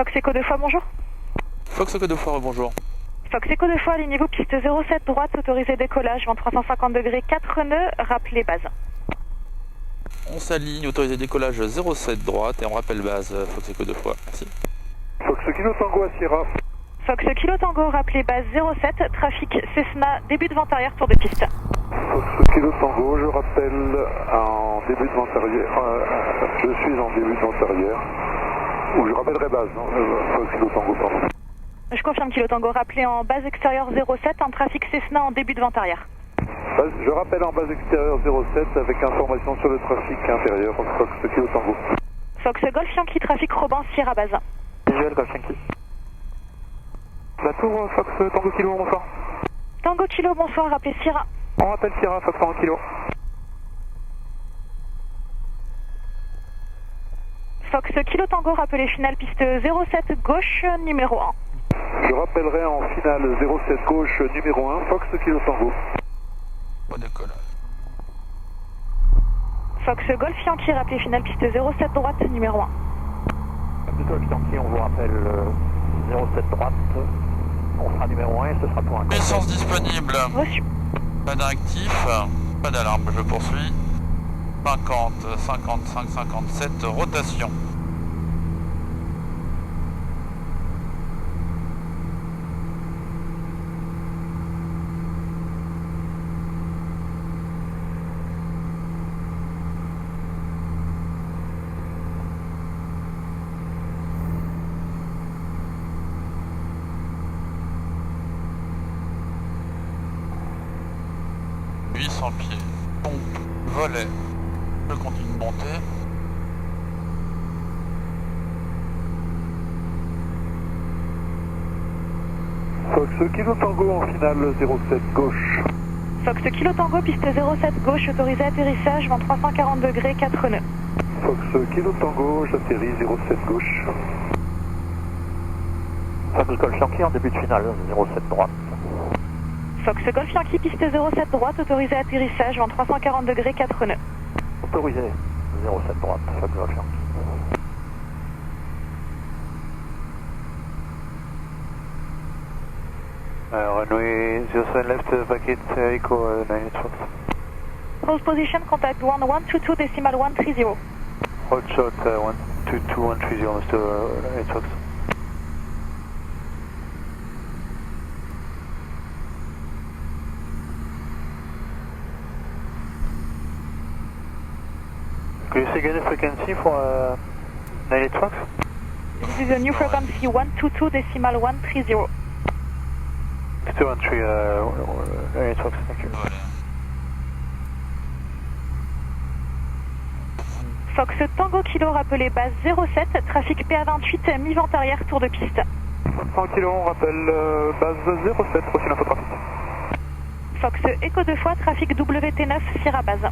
Fox Echo 2 fois, bonjour. Fox Echo 2 fois, bonjour. Fox Echo 2 fois, alignez-vous, piste 07 droite, autorisé décollage, vent 350 degrés, 4 nœuds, rappelez base. On s'aligne, autorisé décollage 07 droite et on rappelle base Fox Echo 2 fois, merci. Fox Kilo Tango à Sierra. Fox Kilo Tango, rappelez base 07, trafic Cessna, début de vente arrière, tour de piste. Fox Kilo Tango, je rappelle en début de vente arrière, je suis en début de vente arrière, ou je rappellerai base, non Fox Kilo Tango, pardon. Je confirme Kilo Tango, rappelez en base extérieure 07, en trafic Cessna en début de vente arrière. Je rappelle en base extérieure 07 avec information sur le trafic intérieur, Fox Kilo Tango. Fox Golf Yankee, trafic Robin, Sierra base. Visuel Golf Yankee. La tour Fox Tango Kilo, bonsoir. Tango Kilo, bonsoir, rappelez Sierra. On rappelle Sierra, Fox Tango Kilo. Fox Kilo Tango, rappelez finale piste 07 gauche, numéro 1. Je rappellerai en finale 07 gauche numéro 1, Fox Kilo Tango. Bon décollage. Fox Golf Yankee, rappelez finale piste 07 droite, numéro 1. Golf Yankee, on vous rappelle 07 droite, on sera numéro 1 et ce sera pour un contact. Essence disponible. Reçu. Pas d'actif, pas d'alarme, je poursuis. 50, 55, 57, rotation. Pieds, pompe, volet, je continue de monter. Fox Kilo Tango en finale 07 gauche. Fox Kilo Tango, piste 07 gauche, autorisé atterrissage, vent 340 degrés, 4 nœuds. Fox Kilo Tango, j'atterris 07 gauche. Fox Golf Yankee en début de finale, 07 droite. Fox Golf Yankee, piste 07 droite, autorisé atterrissage, vent 340 degrés, 4 nœuds. Autorisé, 07 droite, Fox Golf Yankee. Runway 07 left, packet Echo 98 Fox. Hold position, contact 1122 decimal 130. Hold shot 122 130, Mr. 98 Fox. Could you say again the frequency for 98 Fox? This is a new frequency 122 decimal 130. Mr. 13, 98 Fox, thank you. Voilà. Fox Tango Kilo, rappelez base 07, trafic PA28, mi-vente arrière, tour de piste. 100 kg, on rappelle base 07, reçu l'infotrafic. Fox Echo 2 fois, trafic WT9, Sierra base.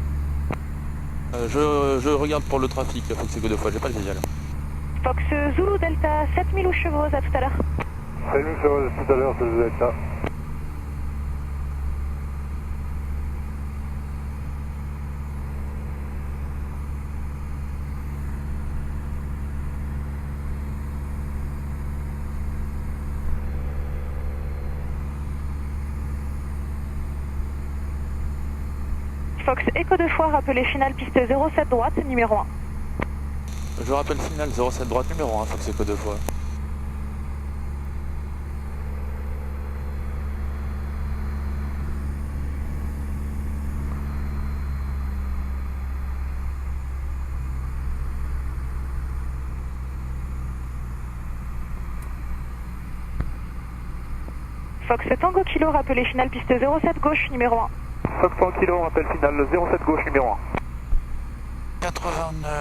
Je regarde pour le trafic, Fox Echo 2 fois, j'ai pas le visuel. Fox Zulu Delta 7000 ou Chevreuse, à tout à l'heure. Salut, je tout à l'heure, je vous êtes là. Fox Echo 2 fois, rappelez finale piste 07 droite, numéro 1. Je rappelle finale 07 droite numéro 1, Fox Echo 2 fois. Fox Tango Kilo, rappelez finale piste 07 gauche, numéro 1. Fox 100 kg, on rappelle finale 07 gauche numéro 1. 89,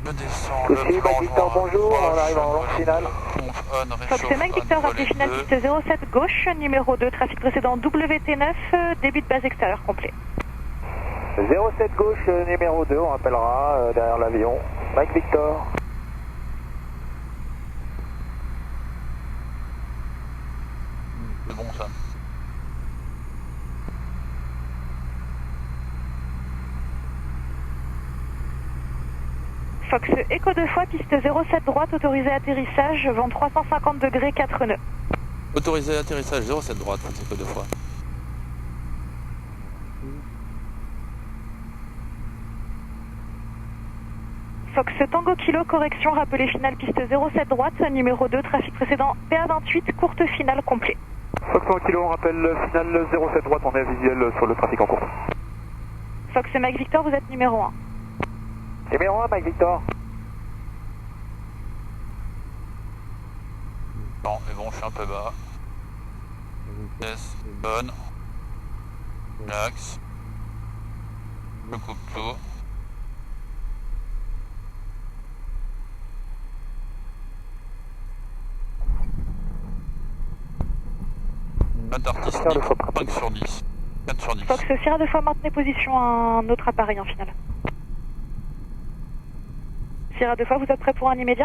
je descends Aussi, le plan, Mike Victor, bonjour, on arrive en longue finale. Fox Mike Victor, rappelez finale piste 07 gauche, numéro 2, trafic précédent WT9, début de base extérieure complet. 07 gauche, numéro 2, on rappellera derrière l'avion. Mike Victor. C'est bon ça. Fox Echo 2 fois, piste 07 droite, autorisé atterrissage, vent 350 degrés, 4 nœuds. Autorisé atterrissage 07 droite, c'est que 2 fois. Fox Tango Kilo, correction, rappelé finale piste 07 droite, numéro 2, trafic précédent PA28, courte finale complet. Fox Tango Kilo, on rappelle finale 07 droite, on est visuel sur le trafic en courte. Fox Mike Victor, vous êtes numéro 1. Numéro 1, Mike Victor. Non, mais bon, je suis un peu bas. Yes, bonne. Relax. Je coupe tout. Note artistique, 5 sur 10. 4 sur 10. Fox Sierra 2 fois, maintenez position à un autre appareil en finale. Sierra 2 fois, vous êtes prêt pour un immédiat?